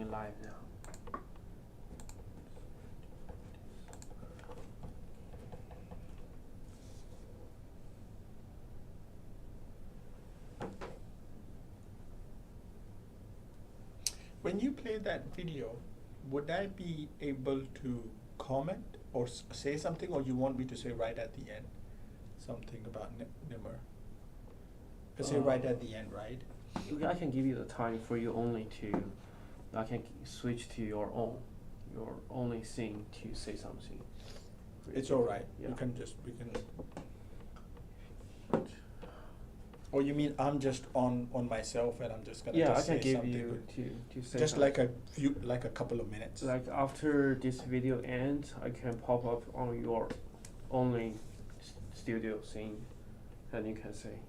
going live now. When you play that video, would I be able to comment or say something, or you want me to say right at the end something about Nimr? I say right at the end, right? I can give you the time for you only to. I can switch to your only thing to say something. It's all right. Yeah. We can. Or you mean I'm just on myself and I'm just gonna Yeah, just I can say give something you to say just something. like a couple of minutes. Like after this video ends, I can pop up on your only studio scene, and you can say something.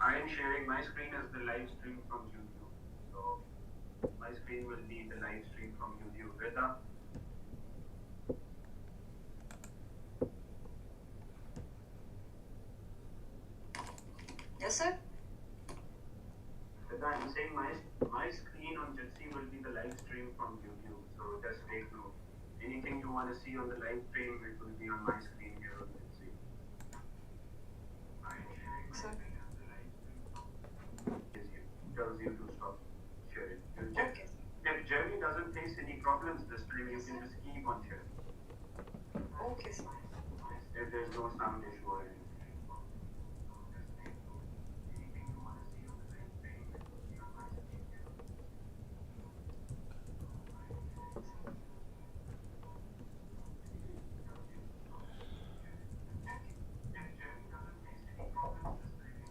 I am sharing my screen as the live stream from YouTube. So my screen will be the live stream from YouTube. Rida? Yes, sir? Rida, I'm saying my screen on Jitsi will be the live stream from YouTube. So just take note. Anything you want to see on the live stream, it will be on my screen here on Jitsi. I am sharing my Sir? screen as the live stream from tells you to stop sharing. Okay. If Jeremy doesn't face any problems this time, you can just keep on sharing. Okay, sir. If there's no sound issue or anything.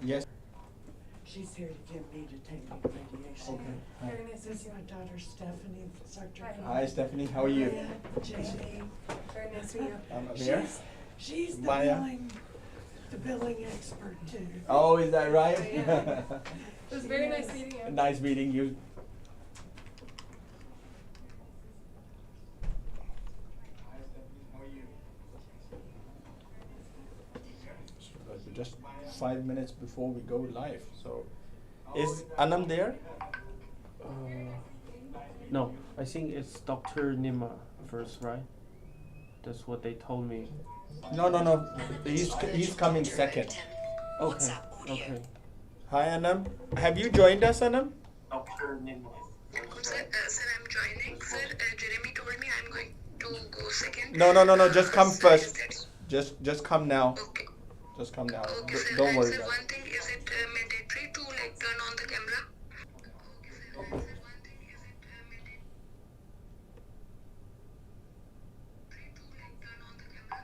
Yes. She's here to get me to take me to radiation. Okay. Hi. Very nice. This is my daughter Stephanie, Dr. Hi, Stephanie. How are you? Maya, Jamie. Very nice to meet you. I'm Amir. She's the Maya. billing expert too. Oh, is that right? Yeah. It was very nice meeting you. Nice meeting you. We're just 5 minutes before we go live. So, is Anam there? No, I think it's Dr. Nimr first, right? That's what they told me. No. He's coming second. Okay. Okay. Hi, Anam. Have you joined us, Anam? Dr. Nimr. Sir, I'm joining. Sir, Jeremy told me I'm going to go second. No. Just come Sir, first. is Just come now. Okay. Just come now. Okay, sir. Don't And worry sir, about one it. thing, is it mandatory to like turn on the camera? Okay, sir. And sir, one thing, is it mandatory to like turn on the camera?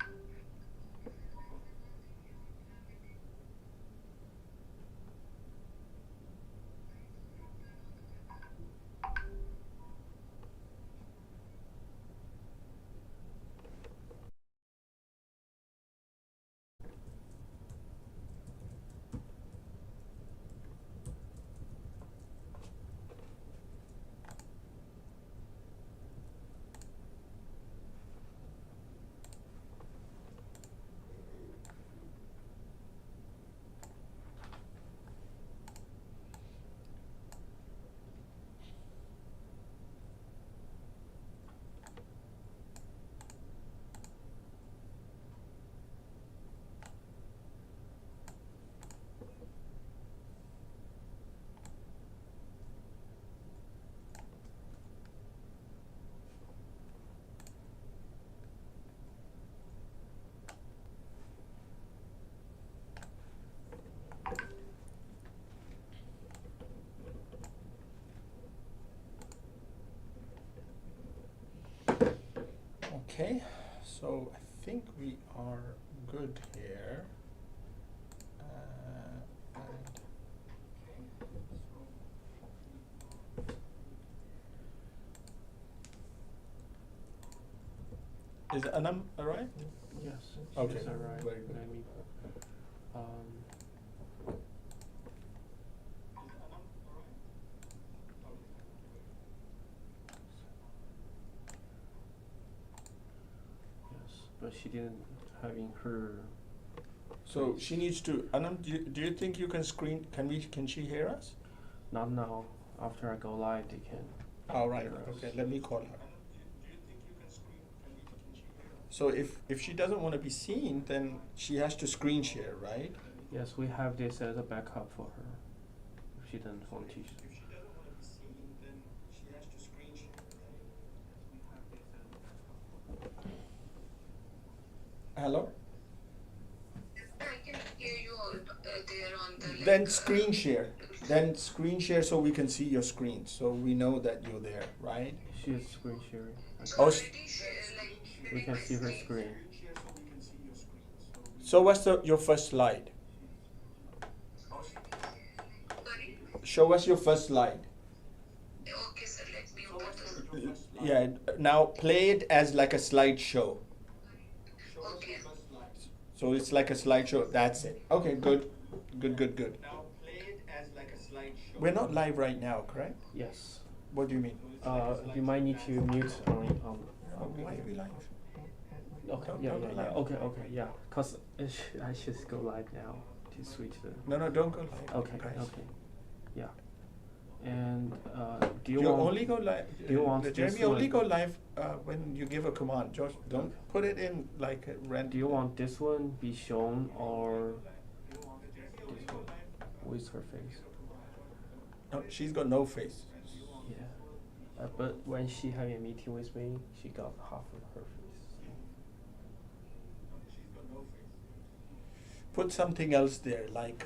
Okay, so I think we are good here. Is Anam alright? Yes. Okay, She's alright. very good. Let me, yes, but she didn't having her. So she needs to. Anam, do you think you can screen? Can she hear us? Not now. After I go live, they can. All right. hear us. Okay. Let me call her. So if she doesn't want to be seen, then she has to screen share, right? Yes, we have this as a backup for her. If she doesn't want to. If she doesn't want to be seen, then she has to screen share, right? Hello? I can hear you all there on the. Then screen share. Then screen share so we can see your screen, so we know that you're there, right? She is screen sharing. Oh, Already share, like, We can see her screen. So what's your first slide? Sorry? Show us your first slide. Okay, sir, let me open this. Yeah. Now play it as like a slideshow. Okay. So it's like a slideshow. That's it. Okay, good. Good. Now play it as like a slideshow. We're not live right now, correct? Yes. What do you mean? You might need to mute on. Why are we live? Okay. Don't Yeah. go live. Okay. Yeah. Cause I should go live now to switch the. No, don't go live. Okay. guys. Okay. Yeah. And do you You want? only go live. Do you want Jeremy, this only one? go live when you give a command. Just don't put it in like a random. Do you want this one be shown or this one with her face? No, she's got no face. Yeah. But when she had a meeting with me, she got half of her face. Put something else there, like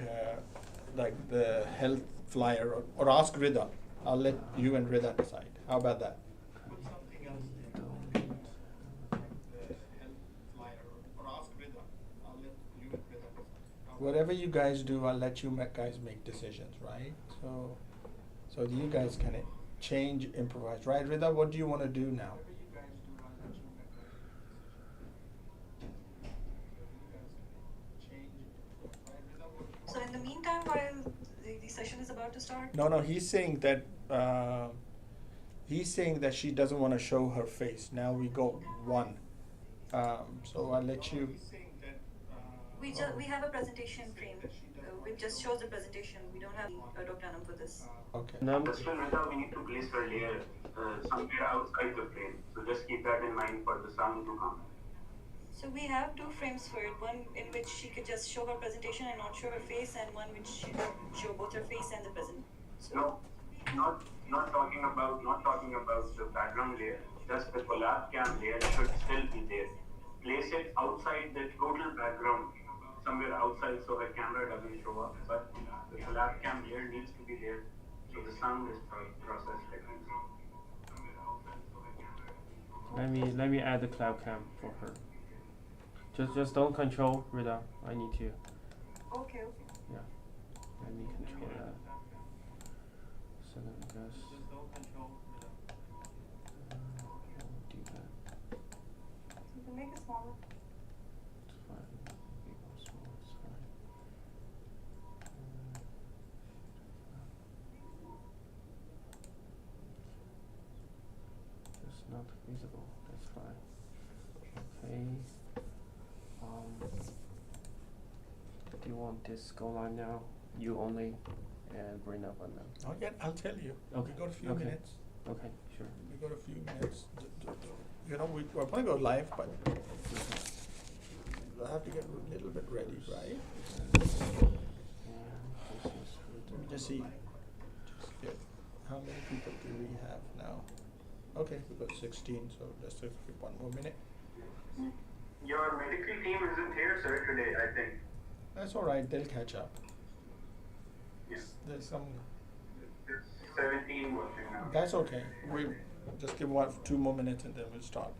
the health flyer, or ask Rida. I'll let you and Rida decide. How about that? Whatever you guys do, I'll let you guys make decisions, right? So you guys can change, improvise, right? Rida, what do you want to do now? So in the meantime, while the session is about to start? No, he's saying that she doesn't want to show her face. Now we go one. So I'll let you. We have a presentation frame. It just shows the presentation. We don't have Dr. Anam for this. Okay. Just remember, we need to place her layer somewhere outside the frame. So just keep that in mind for the sound to come. So we have two frames for it. One in which she could just show her presentation and not show her face, and one which she could show both her face and the present. So No, not talking about the background layer. Just the collab cam layer should still be there. Place it outside the total background, somewhere outside, so her camera doesn't show up. But the collab cam layer needs to be there, so the sound is processed like this. Let me add the cloud cam for her. Just don't control Rida. I need to. okay. Yeah. Let me control that. So then I guess. Do that. You can make it smaller. It's fine. Big or small, it's fine. Just not visible. That's fine. Okay. Do you want this go live now? You only and bring up on them. Not yet. I'll tell you. Okay. We got a few Okay. minutes. Okay, sure. We got a few minutes. We're going to go live, but we'll have to get a little bit ready, right? Let me just see. How many people do we have now? Okay, we got 16, so just give one more minute. Your medical team isn't here, sir, today, I think. That's all right. They'll catch up. Yes. There's some. It's 17 working now. That's okay. We just give 2 more minutes and then we'll start.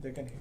They can hear.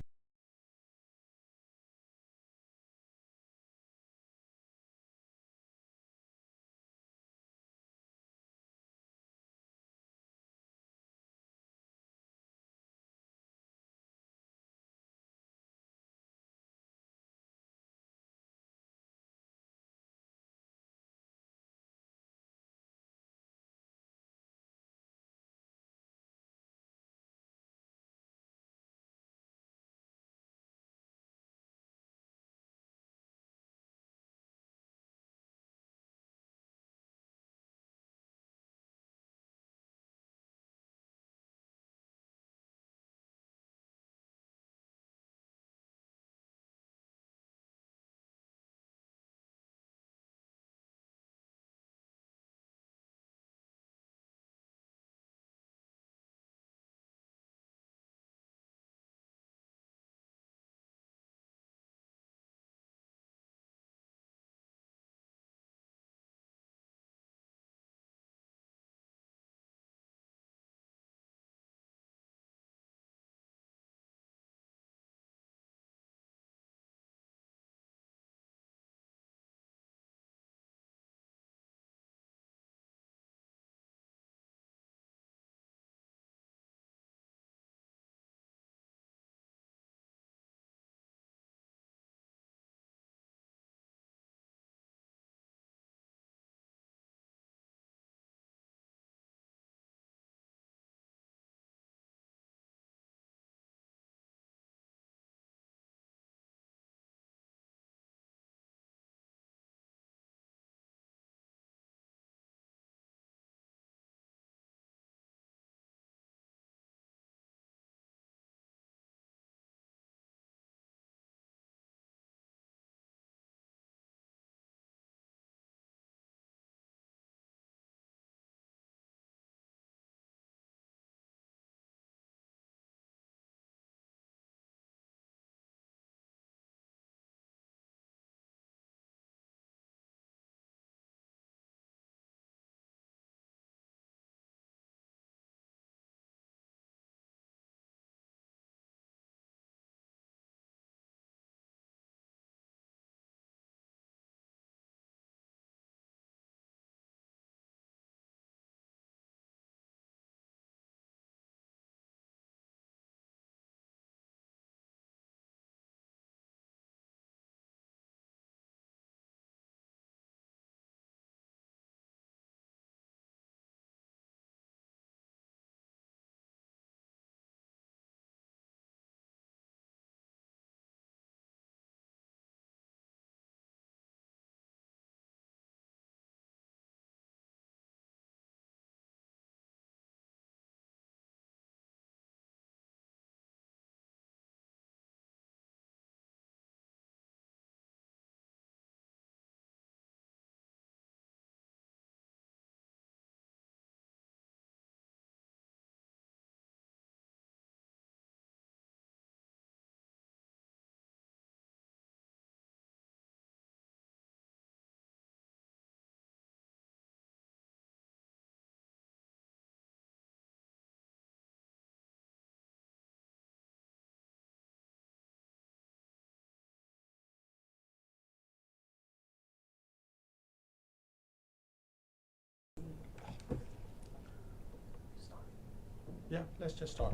Yeah, let's just start.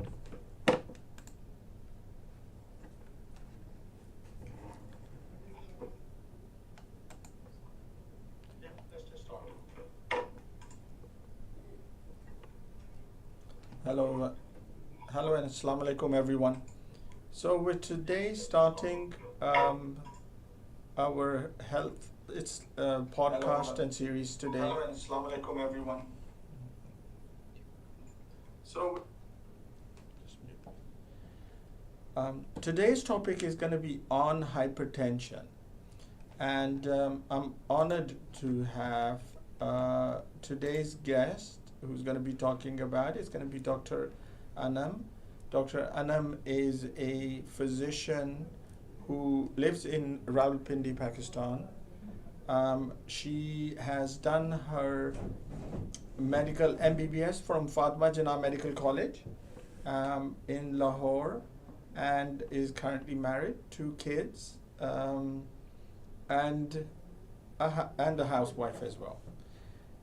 Hello and assalamu alaikum everyone. So with today starting our health, it's podcast and series today. Hello and assalamu alaikum everyone. So today's topic is going to be on hypertension, and I'm honored to have today's guest who's going to be talking about it. It's going to be Dr. Anam. Dr. Anam is a physician who lives in Rawalpindi, Pakistan. She has done her medical MBBS from Fatma Jinnah Medical College in Lahore, and is currently married, 2 kids, and a housewife as well.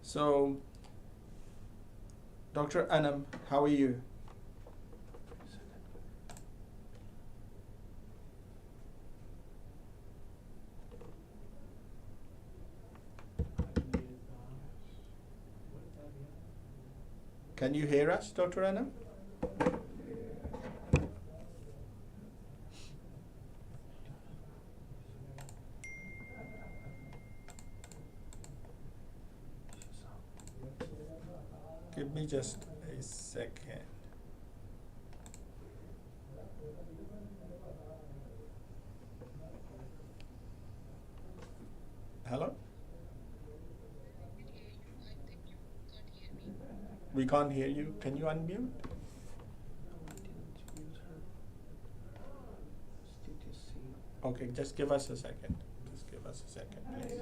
So, Dr. Anam, how are you? Can you hear us, Dr. Anam? Give me just a second. Hello? We can't hear you. Can you unmute? Okay, just give us a second. Just give us a second, please.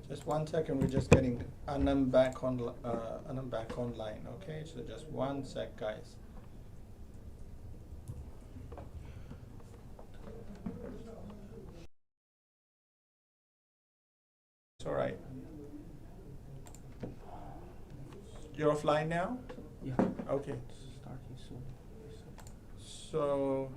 Just 1 second, we're just getting Anam back online, okay? So just 1 sec, guys. It's all right. You're offline now? Yeah. Okay. It's starting soon. So,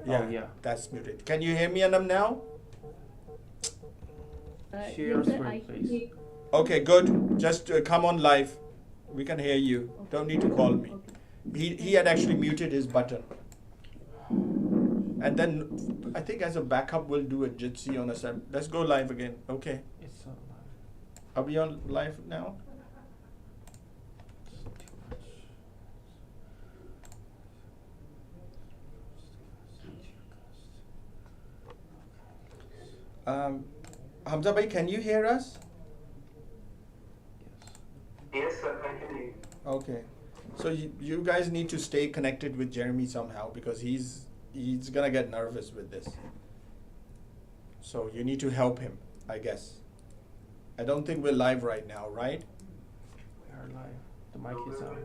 yeah. That's muted. Can you hear me, Anam, now? Share your screen, please. Okay, good. Just come on live. We can hear you. Don't need to call me. He had actually muted his button. And then I think as a backup, we'll do a Jitsi on a set. Let's go live again. Okay. It's live. Are we on live now? It's too much. Hamza bhai, can you hear us? Yes, sir, I can hear you. Okay. So you guys need to stay connected with Jeremy somehow because he's gonna get nervous with this. So you need to help him, I guess. I don't think we're live right now, right? We are live. The mic is on.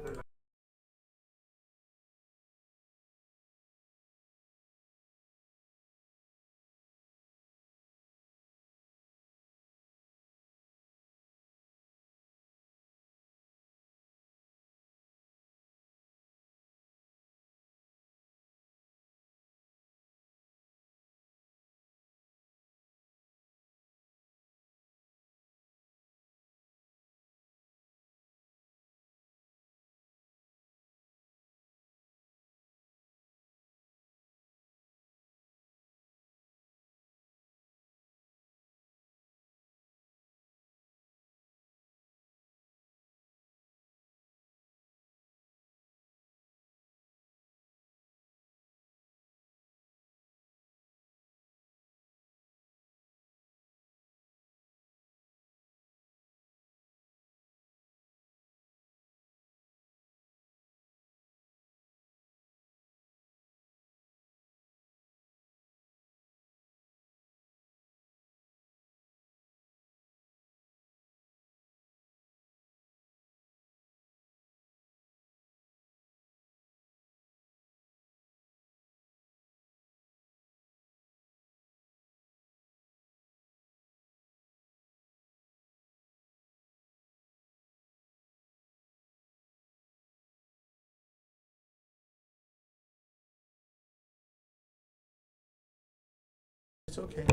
It's okay.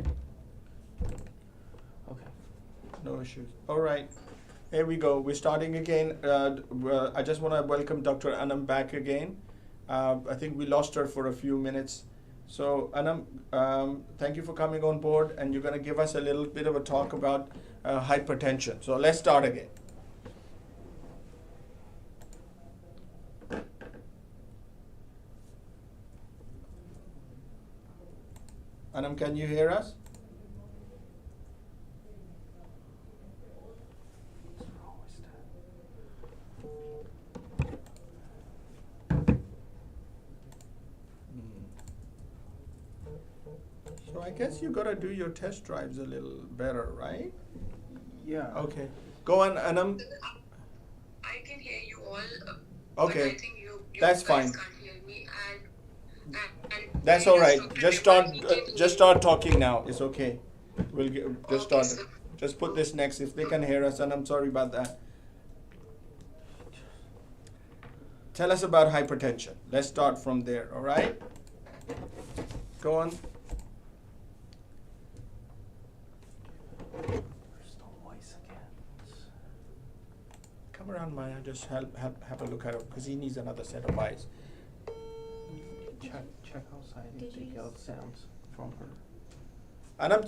Okay. No issues. All right. Here we go. We're starting again. I just want to welcome Dr. Anam back again. I think we lost her for a few minutes. So Anam, thank you for coming on board, and you're going to give us a little bit of a talk about hypertension. So let's start again. Anam, can you hear us? So I guess you gotta do your test drives a little better, right? Yeah. Okay. Go on, Anam. I can hear you all. Okay. But I think you That's guys fine. can't hear me. And That's I all right. Dr. Just Nimr, start. Just start talking now. It's okay. We'll just Okay, start. sir. Just put this next if they can hear us, and I'm sorry about that. Tell us about hypertension. Let's start from there. All right. Go on. Where's the voice again? Come around, Maya. Just have a look at it because he needs another set of eyes. Check outside and take out sounds from her. And I'm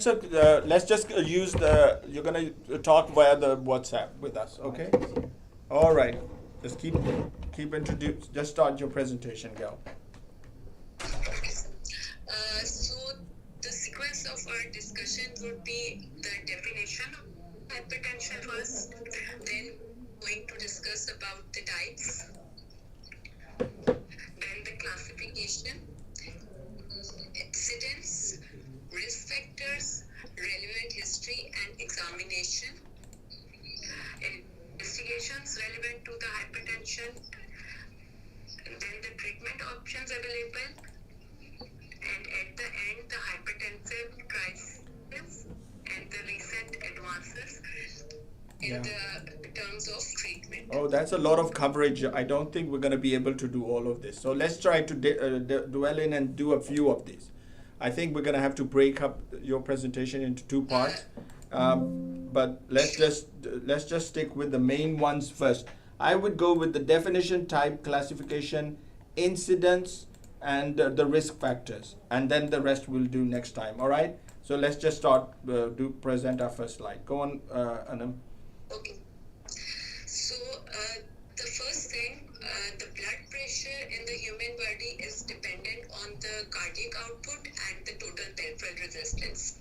let's just use the. You're gonna talk via the WhatsApp with us, okay? All right. Just keep introduce. Just start your presentation, Gal. So the sequence of our discussion would be the definition of hypertension first, then going to discuss about the types, then the classification, incidence, risk factors, relevant history and examination, investigations relevant to the hypertension, and then the treatment options available, and at the end the hypertensive crisis and the recent advances in the terms of treatment. Oh, that's a lot of coverage. I don't think we're going to be able to do all of this. So let's try to dwell in and do a few of these. I think we're going to have to break up your presentation into two parts. But let's just stick with the main ones first. I would go with the definition, type, classification, incidence, and the risk factors, and then the rest we'll do next time. All right. So let's just start. Present our first slide. Go on, Anam. Okay. So the first thing, the blood pressure in the human body is dependent on the cardiac output and the total peripheral resistance.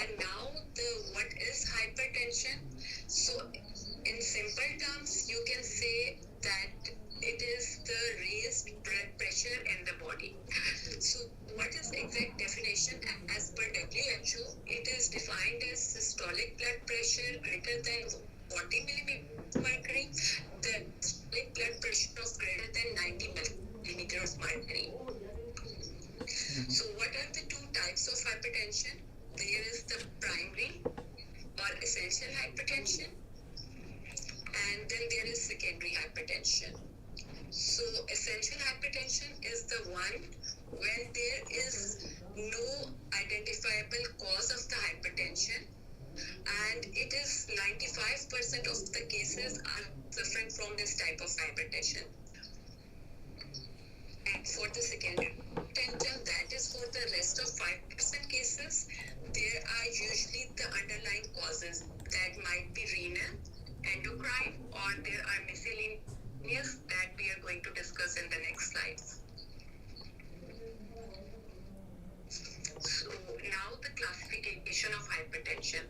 And now what is hypertension? So in simple terms, you can say that it is the raised blood pressure in the body. So what is the exact definition? As per WHO, it is defined as systolic blood pressure greater than 40 millimeters of mercury, the systolic blood pressure of greater than 90 millimeters of mercury. So what are the two types of hypertension? There is the primary or essential hypertension, and then there is secondary hypertension. So essential hypertension is the one when there is no identifiable cause of the hypertension, and it is 95% of the cases are suffering from this type of hypertension. And for the secondary hypertension, that is for the rest of 5% cases, there are usually the underlying causes that might be renal, endocrine, or there are miscellaneous that we are going to discuss in the next slides. So now the classification of hypertension.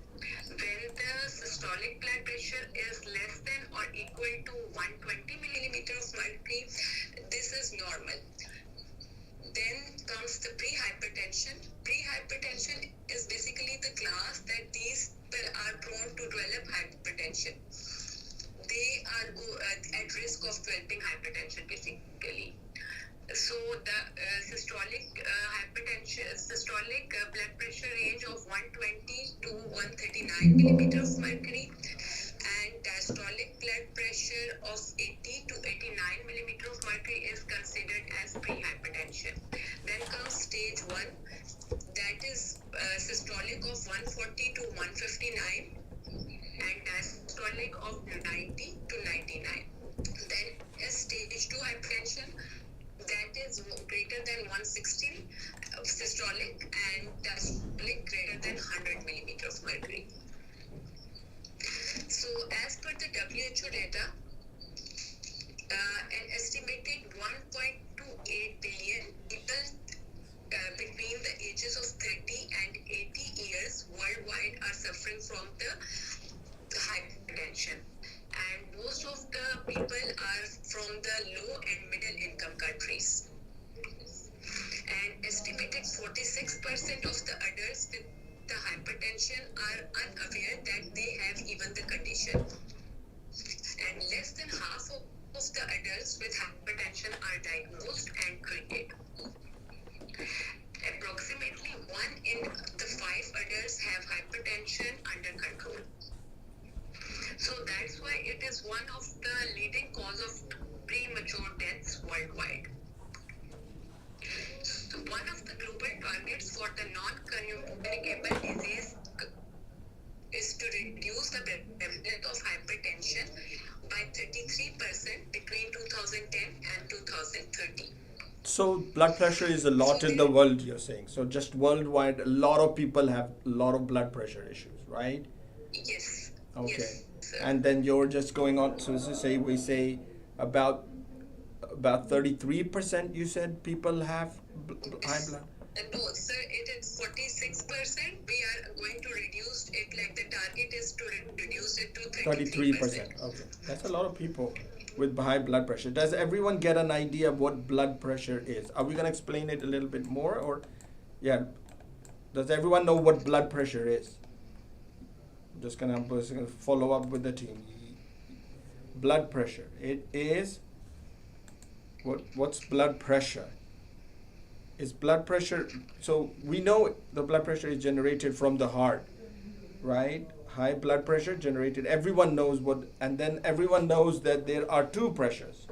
When the systolic blood pressure is less than or equal to 120 millimeters of mercury, this is normal. Then comes the pre-hypertension. Pre-hypertension is basically the class that these people are prone to develop hypertension. They are at risk of developing hypertension basically. So the systolic hypertension, systolic blood pressure range of 120 to 139 millimeters of mercury, and diastolic blood pressure of 80 to 89 millimeters of mercury is considered as pre-hypertension. Then comes stage 1, that is systolic of 140 to 159 and diastolic of 90 to 99. Then is stage 2 hypertension, that is greater than 160 systolic and diastolic greater than 100 millimeters of mercury. So as per the WHO data, an estimated 1.28 billion people between the ages of 30 and 80 years worldwide are suffering from the hypertension. And most of the people are from the low and middle income countries. And estimated 46% of the adults with the hypertension are unaware that they have even the condition. And less than half of the adults with hypertension are diagnosed and treated. Approximately 1 in the 5 adults have hypertension under control. So that's why it is one of the leading cause of premature deaths worldwide. So one of the global targets for the non-communicable disease is to reduce the prevalence of hypertension by 33% between 2010 and 2030. So blood pressure is a lot in the world, you're saying. So just worldwide, a lot of people have a lot of blood pressure issues, right? Yes. Okay. Yes, And then you're just going on, so to say, we say about 33% you said people have high blood? No, sir, it is 46%. We are going to reduce it, like the target is to reduce it to 33%. Okay, that's a lot of people with high blood pressure. Does everyone get an idea of what blood pressure is? Are we going to explain it a little bit more, or yeah? Does everyone know what blood pressure is? Just gonna follow up with the team. Blood pressure. It is what's blood pressure? Is blood pressure, so we know the blood pressure is generated from the heart, right? High blood pressure generated, everyone knows what, and then everyone knows that there are two pressures,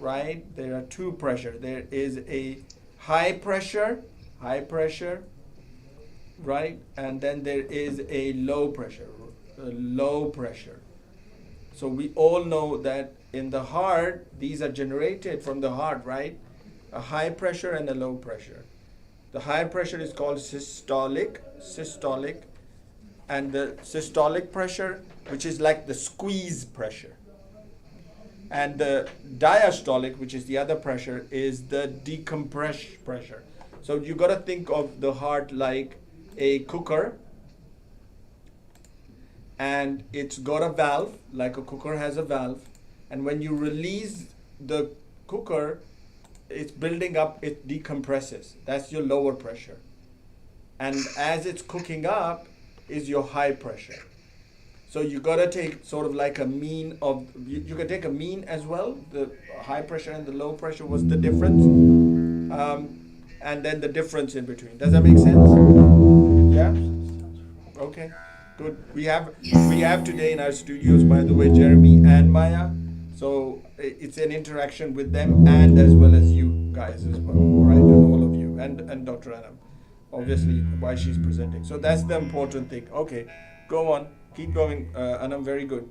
right? There are two pressures. There is a high pressure, right? And then there is a low pressure. So we all know that in the heart, these are generated from the heart, right? A high pressure and a low pressure. The high pressure is called systolic, and the systolic pressure, which is like the squeeze pressure. And the diastolic, which is the other pressure, is the decompress pressure. So you got to think of the heart like a cooker, and it's got a valve, like a cooker has a valve, and when you release the cooker, it's building up, it decompresses. That's your lower pressure. And as it's cooking up is your high pressure. So you gotta take sort of like a mean of, you can take a mean as well. The high pressure and the low pressure was the difference, and then the difference in between. Does that make sense? Yeah. Okay. Good. We have today in our studios, by the way, Jeremy and Maya. So it's an interaction with them and as well as you guys as well. All right, and all of you and Dr. Anam, obviously while she's presenting. So that's the important thing. Okay, go on. Keep going, Anam. Very good.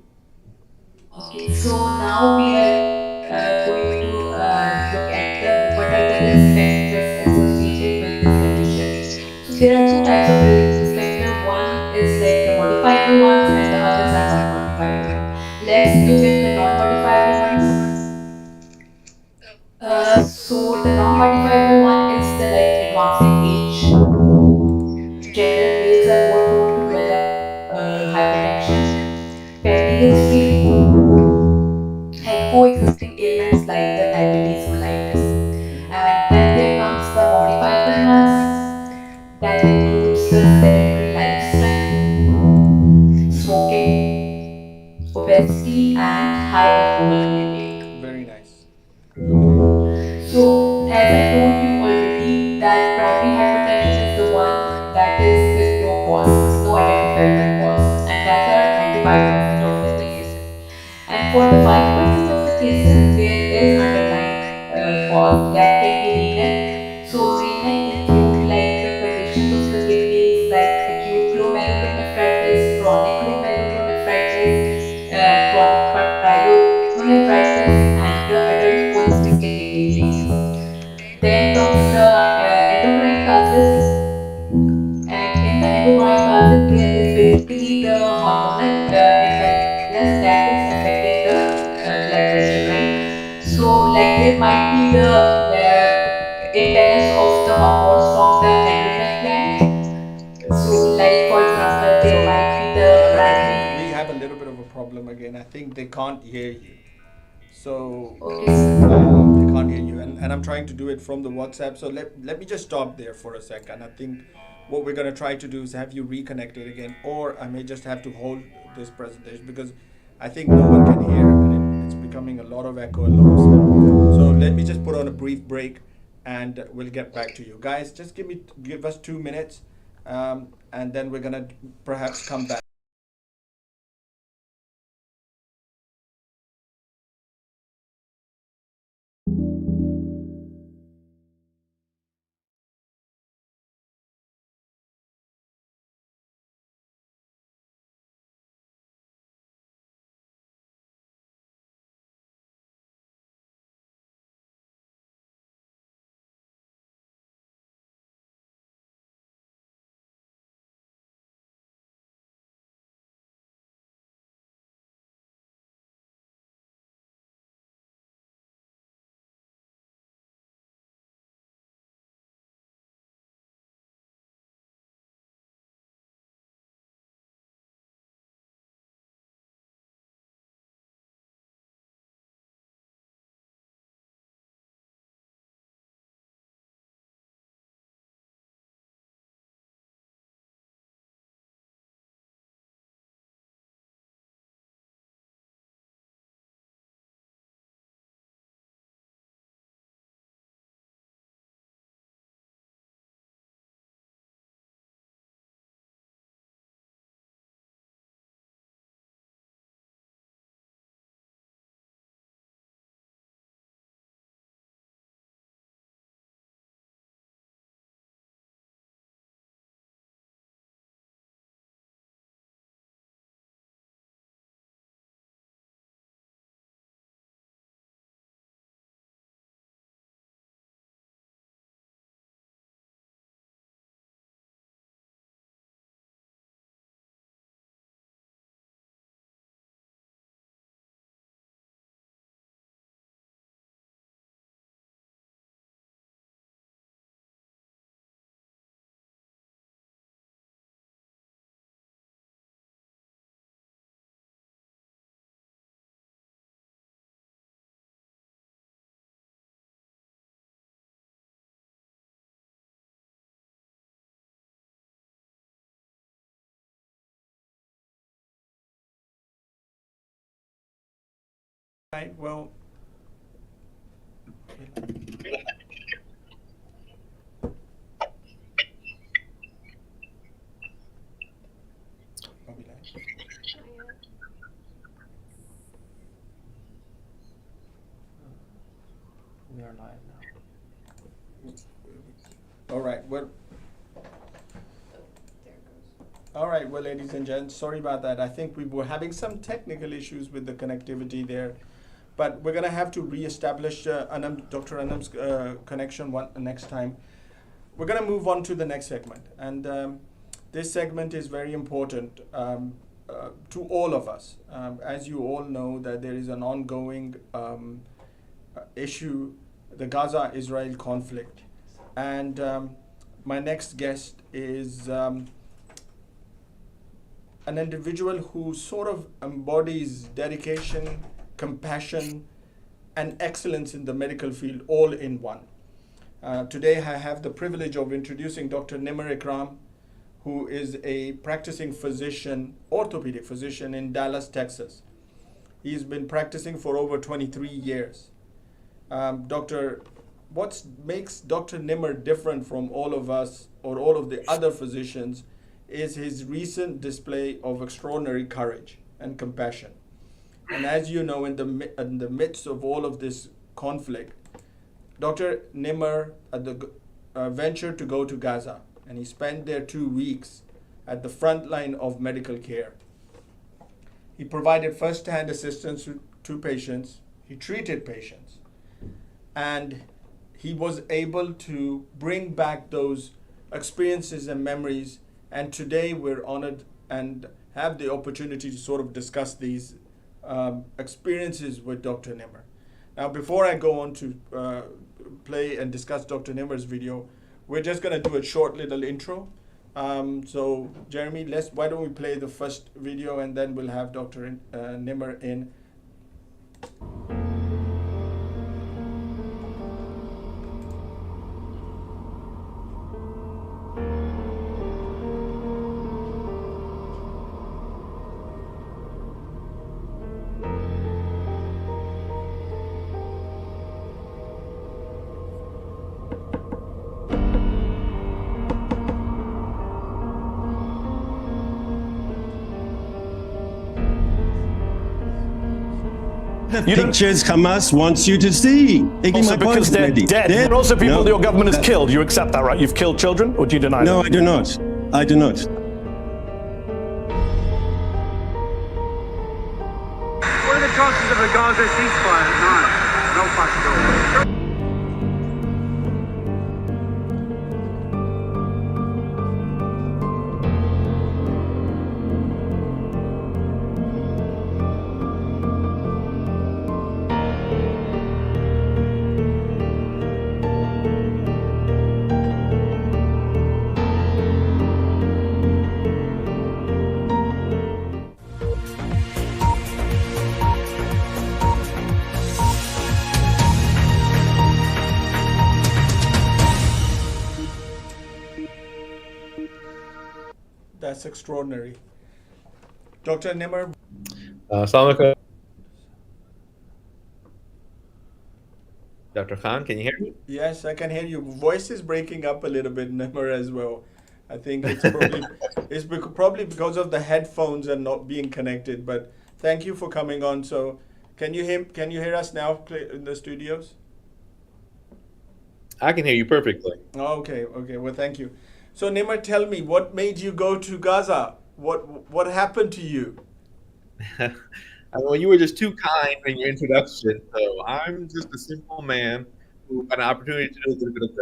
Okay, so now we are going to look at what are the risk factors associated with this condition. So there are two types of risk factor. One is like the modifiable ones, and the others are non-modifiable. Let's look at the non-modifiable ones. So the non-modifiable one is the like advancing age. General males are more prone to develop hypertension, family history, and coexisting ailments like the diabetes mellitus. And then there comes the modifiable ones that includes the sedentary lifestyle, smoking, obesity, and high alcohol intake. Very nice. Okay. So, as I told you already, that primary hypertension is the one that is with no causes, no identifiable causes, and that are 95% of the cases. And for the 5% of the cases, there is underlying cause that can be renal. So, renal include like the conditions of the kidneys like acute glomerulonephritis, chronic glomerulonephritis, chronic pyelonephritis, and the adult polycystic kidney disease. Then comes the endocrine causes, and in the endocrine causes, there is basically the hormonal imbalance that is affecting the blood pressure, right? So, like there might be the imbalance of the hormones from the adrenal gland. So, like for example, there might be the primary. We have a little bit of a problem again. I think they can't hear you. So Okay. they can't hear you, and I'm trying to do it from the WhatsApp. So let me just stop there for a second. I think what we're gonna try to do is have you reconnected again, or I may just have to hold this presentation because I think no one can hear, and it's becoming a lot of echo, a lot of sound. So let me just put on a brief break, and we'll get back to you guys. Just give us 2 minutes, and then we're gonna perhaps come back. Right, well. Are we live? We are live now. All right, well. All right, well, ladies and gents, sorry about that. I think we were having some technical issues with the connectivity there, but we're gonna have to reestablish Dr. Anam's connection next time. We're gonna move on to the next segment, and this segment is very important to all of us. As you all know, that there is an ongoing issue, the Gaza-Israel conflict, and my next guest is an individual who sort of embodies dedication, compassion, and excellence in the medical field all in one. Today I have the privilege of introducing Dr. Nimr Ikram, who is a practicing physician, orthopedic physician in Dallas, Texas. He's been practicing for over 23 years. What makes Dr. Nimr different from all of us or all of the other physicians is his recent display of extraordinary courage and compassion. And as you know, in the midst of all of this conflict, Dr. Nimr ventured to go to Gaza, and he spent there 2 weeks at the front line of medical care. He provided first-hand assistance to patients, he treated patients, and he was able to bring back those experiences and memories. And today we're honored and have the opportunity to sort of discuss these experiences with Dr. Nimr. Now, before I go on to play and discuss Dr. Nimr's video, we're just going to do a short little intro. So, Jeremy, why don't we play the first video and then we'll have Dr. Nimr in. The pictures Hamas wants you to see. Also because they're dead. And also people your government has killed. You accept that, right? You've killed children, or do you deny that? No, I do not. I do not. What are the chances of a Gaza ceasefire? None. No possibility. That's extraordinary. Dr. Nimr. Assalamu alaikum. Dr. Khan, can you hear me? Yes, I can hear you. Voice is breaking up a little bit, Nimr, as well. I think it's probably because of the headphones and not being connected. But thank you for coming on. So, can you hear us now in the studios? I can hear you perfectly. Okay. Well, thank you. So, Nimr, tell me, what made you go to Gaza? What happened to you? Well, you were just too kind in your introduction. So I'm just a simple man who got an opportunity to do a little bit of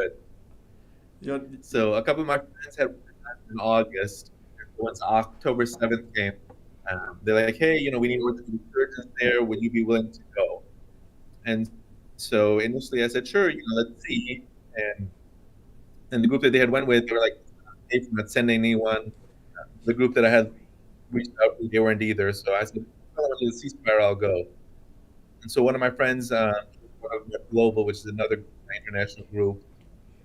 good. So a couple of my friends had in August. Once October 7th came, they're like, hey, we need orthopedic surgeons there. Would you be willing to go? And so initially I said, sure, let's see. And the group that they had went with, they were like, hey, we're not sending anyone. The group that I had reached out to, they weren't either. So I said, well, when there's a ceasefire, I'll go. And so one of my friends, Global, which is another international group,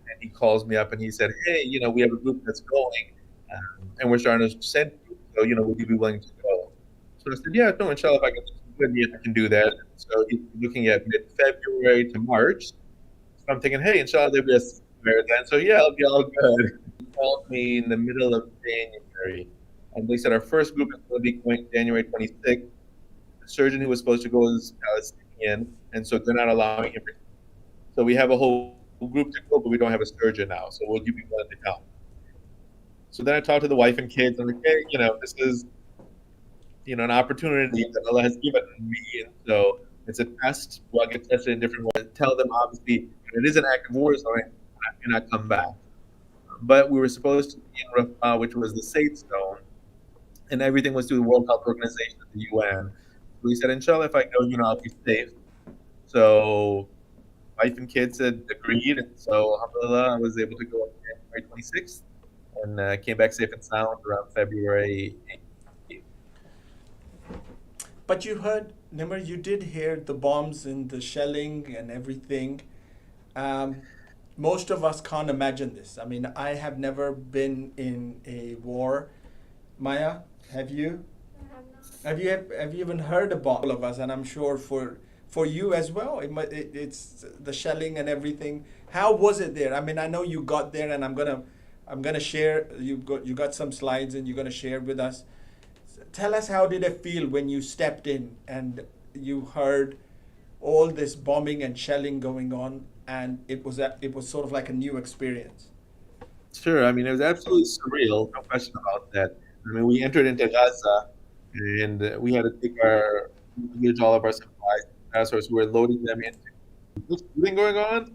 and he calls me up and he said, hey, we have a group that's going, and we're starting to send you. So, would you be willing to go? So I said, yeah, no, inshallah, if I can good, yeah, I can do that. So he's looking at mid-February to March. So I'm thinking, hey, inshallah, there'll be a ceasefire then. So yeah, it'll be all good. He called me in the middle of January, and they said our first group is going to be going January 26th. The surgeon who was supposed to go is Palestinian, and so they're not allowing him. So we have a whole group to go, but we don't have a surgeon now. So will you be willing to come? So then I talked to the wife and kids, and I'm like, hey, this is, an opportunity that Allah has given me. And so it's a test. We'll get tested in different ways. Tell them, obviously, it is an active war zone, I cannot come back. But we were supposed to be in Rafah, which was the safe zone, and everything was through the World Health Organization, the UN. So we said, inshallah, if I go, I'll be safe. So wife and kids had agreed, and so alhamdulillah, I was able to go on January 26th and came back safe and sound around February 8th. But you heard, Nimr, you did hear the bombs and the shelling and everything. Most of us can't imagine this. I mean, I have never been in a war. Maya, have you? I have not. Have you even heard about all of us? And I'm sure for you as well, it's the shelling and everything. How was it there? I mean, I know you got there, and I'm gonna share. You got some slides, and you're gonna share with us. Tell us, how did it feel when you stepped in and you heard all this bombing and shelling going on, and it was sort of like a new experience. Sure. I mean, it was absolutely surreal. No question about that. I mean, we entered into Gaza, and we had to take all of our supplies. So we were loading them into. What's shooting going on?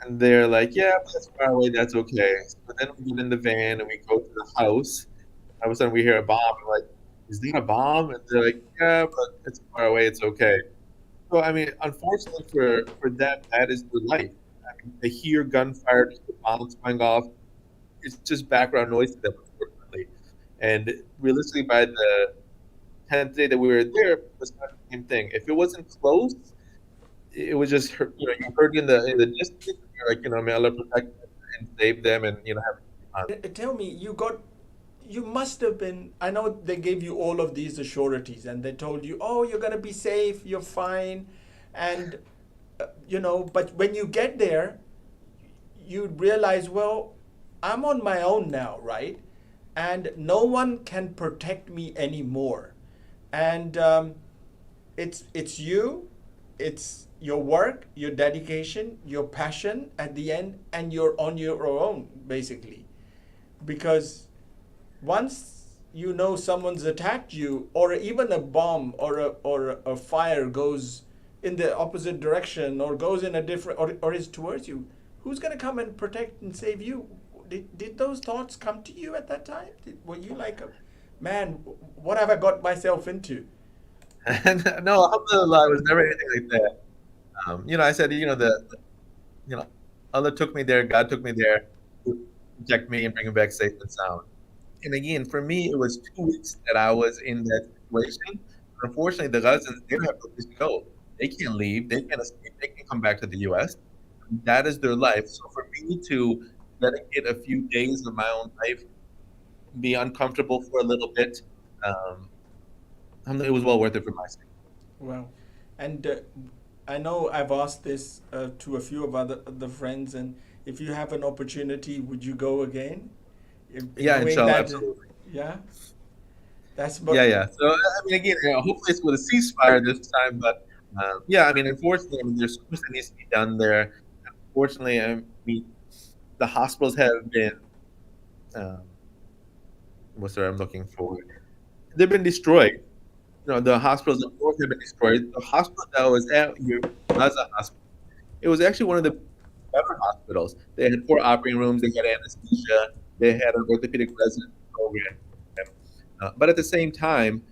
And they're like, yeah, that's far away. That's okay. So then we get in the van and we go to the house. All of a sudden, we hear a bomb. We're like, is that a bomb? And they're like, yeah, but it's far away. It's okay. So, I mean, unfortunately for them, that is their life. I mean, they hear gunfire, the bombs going off. It's just background noise to them, unfortunately. And realistically, by the 10th day that we were there, it was not the same thing. If it wasn't close, it was just, you heard in the distance, you're like, may Allah protect them and save them and, have fun. Tell me, you must have been, I know they gave you all of these assurities and they told you, oh, you're going to be safe, you're fine. And, but when you get there, you realize, well, I'm on my own now, right? And no one can protect me anymore. And it's you, it's your work, your dedication, your passion at the end, and you're on your own, basically. Because once someone's attacked you, or even a bomb or a fire goes in the opposite direction, or goes in a different, or is towards you, who's going to come and protect and save you? Did those thoughts come to you at that time? Were you like, man, what have I got myself into? No, alhamdulillah, it was never anything like that. I said, Allah took me there, God took me there to protect me and bring me back safe and sound. And again, for me, it was 2 weeks that I was in that situation. Unfortunately, the Gazans, they don't have no place to go. They can't leave. They can't escape. They can't come back to the U.S. That is their life. So for me to dedicate a few days of my own life, be uncomfortable for a little bit, it was well worth it for my sake. Wow. And I know I've asked this to a few of other friends, and if you have an opportunity, would you go again? Yeah, inshallah, absolutely. Yeah? That's Yeah. So, I mean, again, hopefully it's with a ceasefire this time, but yeah, I mean, unfortunately, there's so much that needs to be done there. Unfortunately, I mean, the hospitals have been, what's the word I'm looking for? They've been destroyed. The hospitals in North have been destroyed. The hospital that was at your Gaza hospital, it was actually one of the better hospitals. They had 4 operating rooms. They had anesthesia. They had an orthopedic resident program. But at the same time,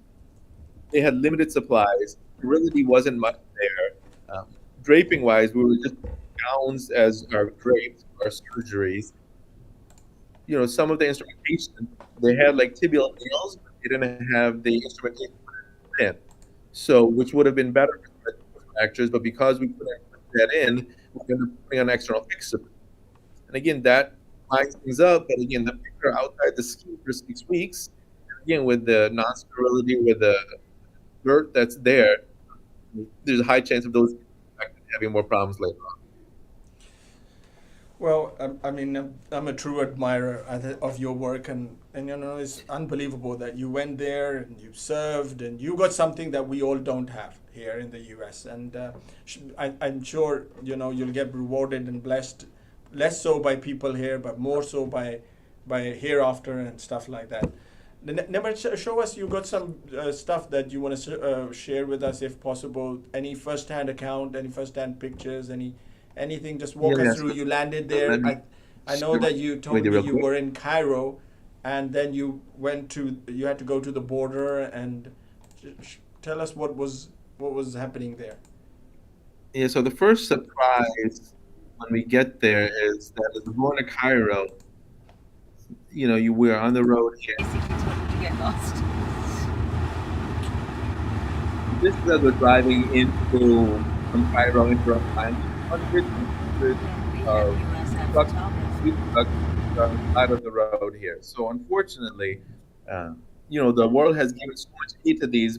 they had limited supplies. Really wasn't much there. Draping-wise, we were just gowns as our drapes, our surgeries. Some of the instrumentation, they had like tibial nails, but they didn't have the instrumentation in. So, which would have been better for fractures, but because we couldn't put that in, we ended up putting an external fixer. And again, that lines things up, but again, the fixer outside the skin for 6 weeks, again, with the non-sterility, with the dirt that's there, there's a high chance of those having more problems later on. Well, I mean, I'm a true admirer of your work, and it's unbelievable that you went there and you served and you got something that we all don't have here in the U.S. And I'm sure you'll get rewarded and blessed, less so by people here, but more so by hereafter and stuff like that. Nimr, show us, you got some stuff that you want to share with us, if possible. Any first-hand account, any first-hand pictures, anything, just walk us through. You landed there. I know that you told me you were in Cairo, and then you had to go to the border, and tell us what was happening there. Yeah, so the first surprise when we get there is that as we're going to Cairo, we're on the road here. Get lost. This is as we're driving from Cairo into Ramadi. Hundreds of trucks on the side of the road here. So unfortunately, the world has given so much aid to these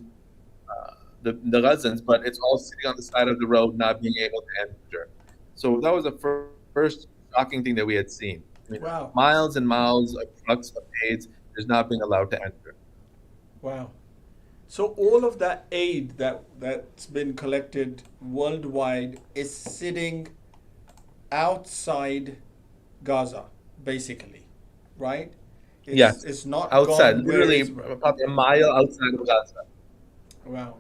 the Gazans, but it's all sitting on the side of the road, not being able to enter. So that was the first shocking thing that we had seen. Wow. Miles and miles of trucks of aids is not being allowed to enter. Wow. So all of that aid that's been collected worldwide is sitting outside Gaza, basically, right? Yes. It's not outside, gone literally about a mile outside of Gaza. Wow.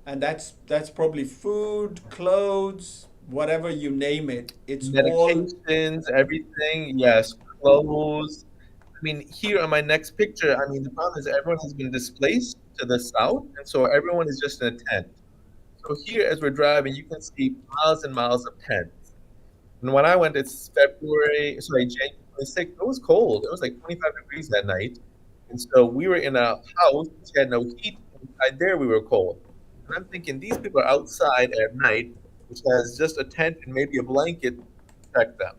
And that's probably food, clothes, whatever you name it. It's medications, everything. Yes, clothes. I mean, here on my next picture, the problem is everyone has been displaced to the south, and so everyone is just in a tent. So here, as we're driving, you can see miles and miles of tents. And when I went, it's January 26th. It was cold. It was like 25 degrees that night. And so we were in a house which had no heat. Inside there, we were cold. And I'm thinking, these people are outside at night, which has just a tent and maybe a blanket to protect them.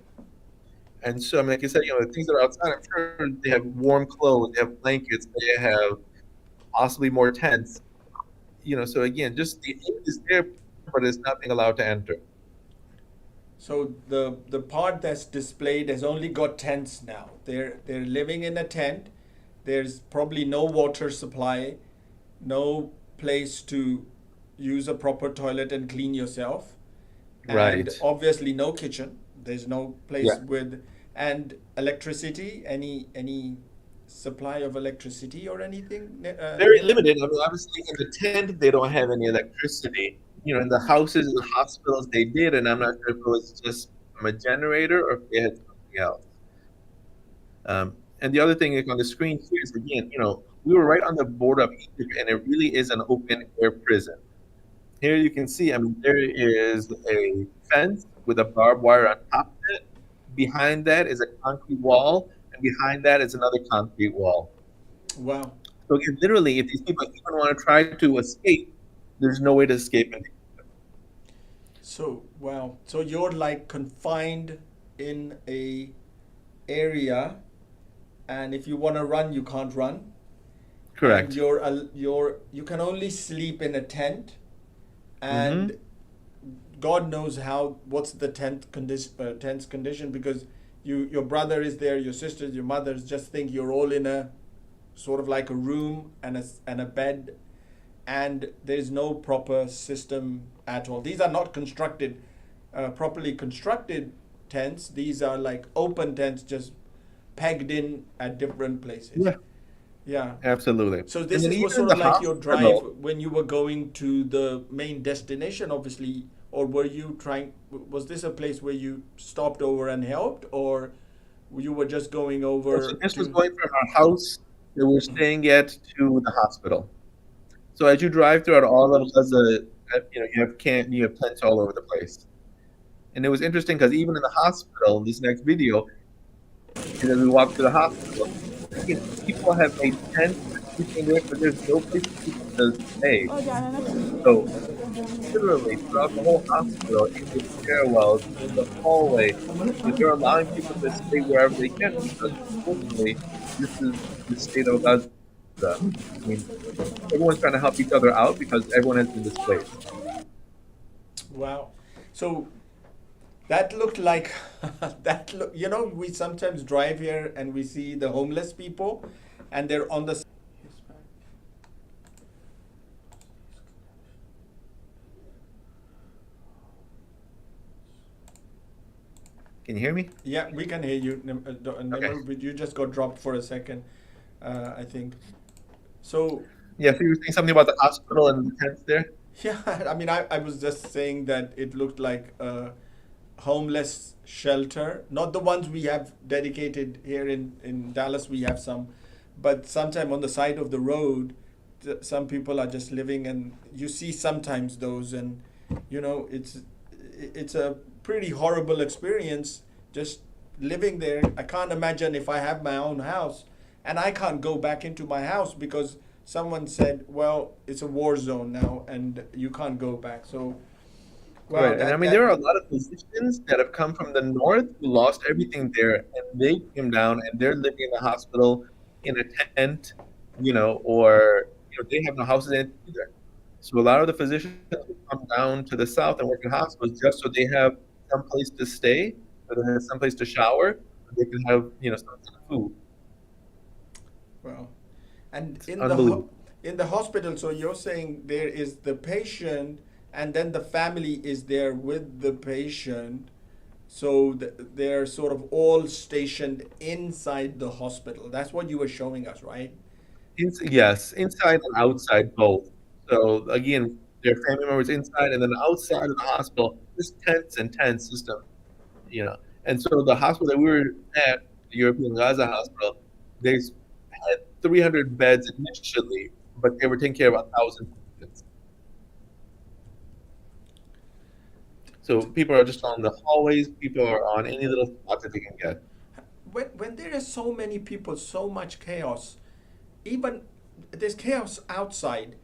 And so, like you said, the things that are outside, I'm sure they have warm clothes, they have blankets, they have possibly more tents. So again, just the aid is there, but it's not being allowed to enter. So the part that's displayed has only got tents now. They're living in a tent. There's probably no water supply, no place to use a proper toilet and clean yourself. Right. And obviously no kitchen. There's no place and electricity. Any supply of electricity or anything? Very limited. Obviously in the tent they don't have any electricity. In the houses and the hospitals they did, and I'm not sure if it was just from a generator or if they had something else. And the other thing on the screen here is, again, we were right on the border of Egypt, and it really is an open air prison. Here you can see, there is a fence with a barbed wire on top of it. Behind that is a concrete wall, and behind that is another concrete wall. Wow. So again, literally, if these people even want to try to escape, there's no way to escape in Egypt. So, wow. So you're like confined in a area, and if you want to run, you can't run. Correct. And you can only sleep in a tent, and God knows what's the tent's condition, because your brother is there, your sisters, your mothers. Just think you're all in a sort of like a room and a bed, and there's no proper system at all. These are not properly constructed tents. These are like open tents, just pegged in at different places. Yeah. Yeah. Absolutely. So this was sort of like your drive when you were going to the main destination, obviously, or was this a place where you stopped over and helped, or you were just going over? So this was going from our house that we're staying at to the hospital. So as you drive throughout all of Gaza, you have tents all over the place. And it was interesting because even in the hospital, in this next video, and as we walk to the hospital, people have made tents there, but there's no place for people to stay. So literally throughout the whole hospital, in the stairwells, in the hallway, they're allowing people to stay wherever they can, because unfortunately, this is the state of Gaza. Everyone's trying to help each other out because everyone has been displaced. Wow. So that looked like we sometimes drive here and we see the homeless people, and they're on the. Can you hear me? Yeah, we can hear you, Nimr, but you just got dropped for a second, I think. So. Yeah, so you were saying something about the hospital and the tents there? Yeah, I mean, I was just saying that it looked like a homeless shelter, not the ones we have dedicated here in Dallas. We have some, but sometime on the side of the road, some people are just living, and you see sometimes those, and it's a pretty horrible experience just living there. I can't imagine if I have my own house and I can't go back into my house because someone said, well, it's a war zone now and you can't go back. So, well, right. And I mean, there are a lot of physicians that have come from the north who lost everything there, and they came down and they're living in the hospital in a tent, or they have no houses in either. So a lot of the physicians who come down to the south and work in hospitals just so they have some place to stay, so they have some place to shower, so they can have some kind of food. Well, and It's in unbelievable. in the hospital, so you're saying there is the patient, and then the family is there with the patient, so they're sort of all stationed inside the hospital. That's what you were showing us, right? Yes, inside and outside both. So again, their family members inside, and then outside of the hospital, this tents and tent system, And so the hospital that we were at, the European Gaza hospital, they had 300 beds initially, but they were taking care of 1,000 patients. So people are just on the hallways. People are on any little spot that they can get. When there is so many people, so much chaos, even there's chaos outside.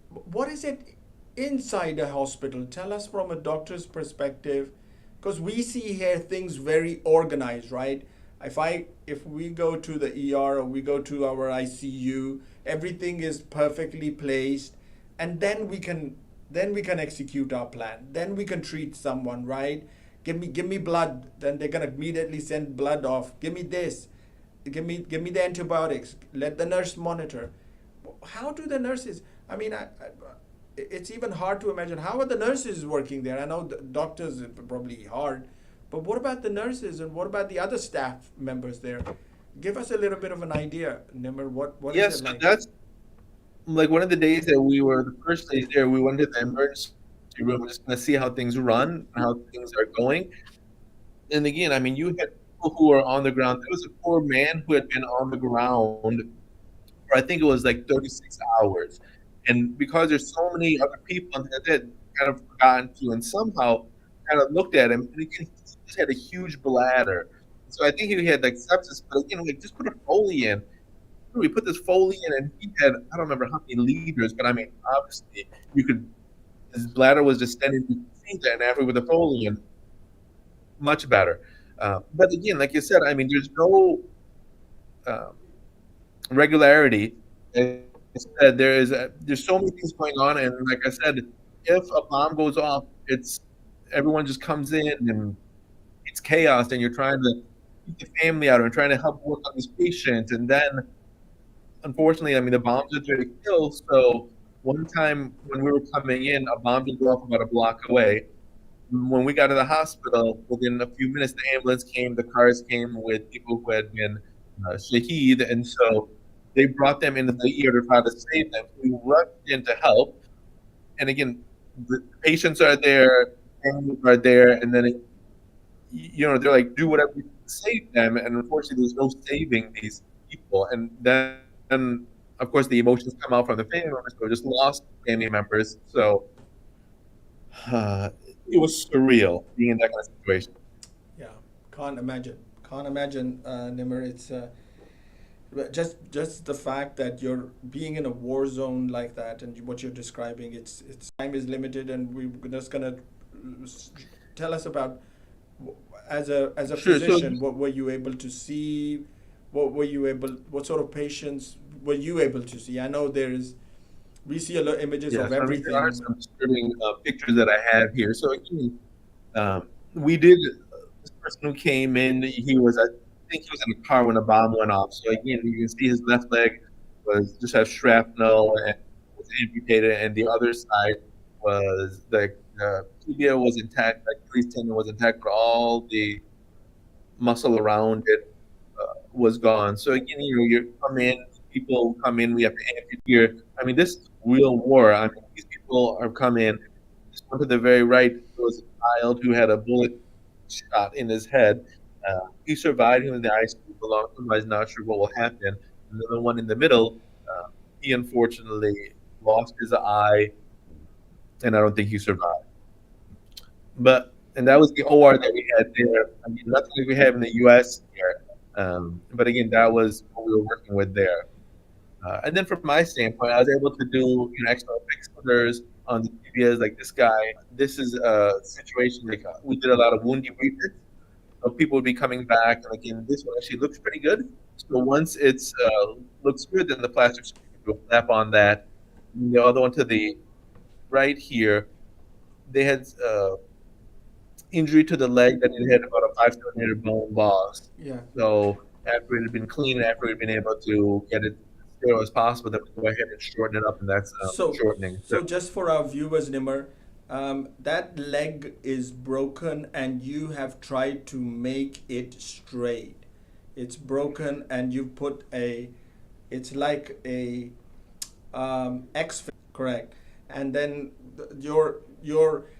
What is it inside a hospital? Tell us from a doctor's perspective, because we see here things very organized, right? If we go to the ER or we go to our ICU, everything is perfectly placed, and then we can execute our plan. Then we can treat someone, right? Give me blood. Then they're gonna immediately send blood off. Give me this. Give me the antibiotics. Let the nurse monitor. How do the nurses? I mean, it's even hard to imagine. How are the nurses working there? I know the doctors are probably hard, but what about the nurses and what about the other staff members there? Give us a little bit of an idea, Nimr. What Yes, is it like? that's like one of the days that we were, the first days there, we went to the emergency room just to see how things run and how things are going. And again, I mean, you had people who were on the ground. There was a poor man who had been on the ground for I think it was like 36 hours. And because there's so many other people that had kind of forgotten to and somehow kind of looked at him, and again, he just had a huge bladder. So I think he had like sepsis, but again, like just put a Foley in. We put this Foley in, and he had, I don't remember how many liters, but I mean, obviously, his bladder was distended. You could see that, and after with the Foley in, much better. But again, like you said, I mean, there's no regularity. Said, there's so many things going on, and like I said, if a bomb goes off, everyone just comes in and it's chaos, and you're trying to keep the family out and trying to help work on these patients, and then unfortunately, I mean, the bombs are there to kill. So one time when we were coming in, a bomb did go off about a block away. When we got to the hospital, within a few minutes, the ambulance came, the cars came with people who had been shaheed, and so they brought them into the ER to try to save them. We rushed in to help, and again, the patients are there, families are there, and then they're like, do whatever you can to save them, and unfortunately, there's no saving these people. And then, of course, the emotions come out from the family members who just lost family members. So it was surreal being in that kind of situation. Yeah, can't imagine, Nimr. It's just the fact that you're being in a war zone like that, and what you're describing. It's time is limited, and we're just gonna tell us about as a Sure, physician, what were you able to see? What sort of patients were you able to see? I know We see a lot of images Yeah, of so I mean, everything. there are some disturbing pictures that I have here. So again, we did. This person who came in, he was, I think, he was in a car when a bomb went off. So again, you can see his left leg was just have shrapnel and was amputated, and the other side was the tibia was intact, like Achilles tendon was intact, but all the muscle around it was gone. So again, you come in, people come in, we have to amputate here. I mean, this is real war. I mean, these people are coming. This one to the very right was a child who had a bullet shot in his head. He survived. He was in the ICU for long term. I'm not sure what will happen. And the one in the middle, he unfortunately lost his eye, and I don't think he survived. And that was the OR that we had there. I mean, nothing like we have in the U.S. here. But again, that was what we were working with there. And then from my standpoint, I was able to do external fixators on the tibias, like this guy. This is a situation like we did a lot of wound refits. So people would be coming back, and again, this one actually looks pretty good. So once it's looks good, then the plastic surgeon will flap on that. And the other one to the right here, they had injury to the leg that it had about a 5 centimeter bone loss. Yeah. So after it had been cleaned, after we'd been able to get it sterile as possible, then we go ahead and shorten it up, and that's shortening. So just for our viewers, Nimr, that leg is broken, and you have tried to make it straight. It's broken, and you put it's like a X, correct? And then your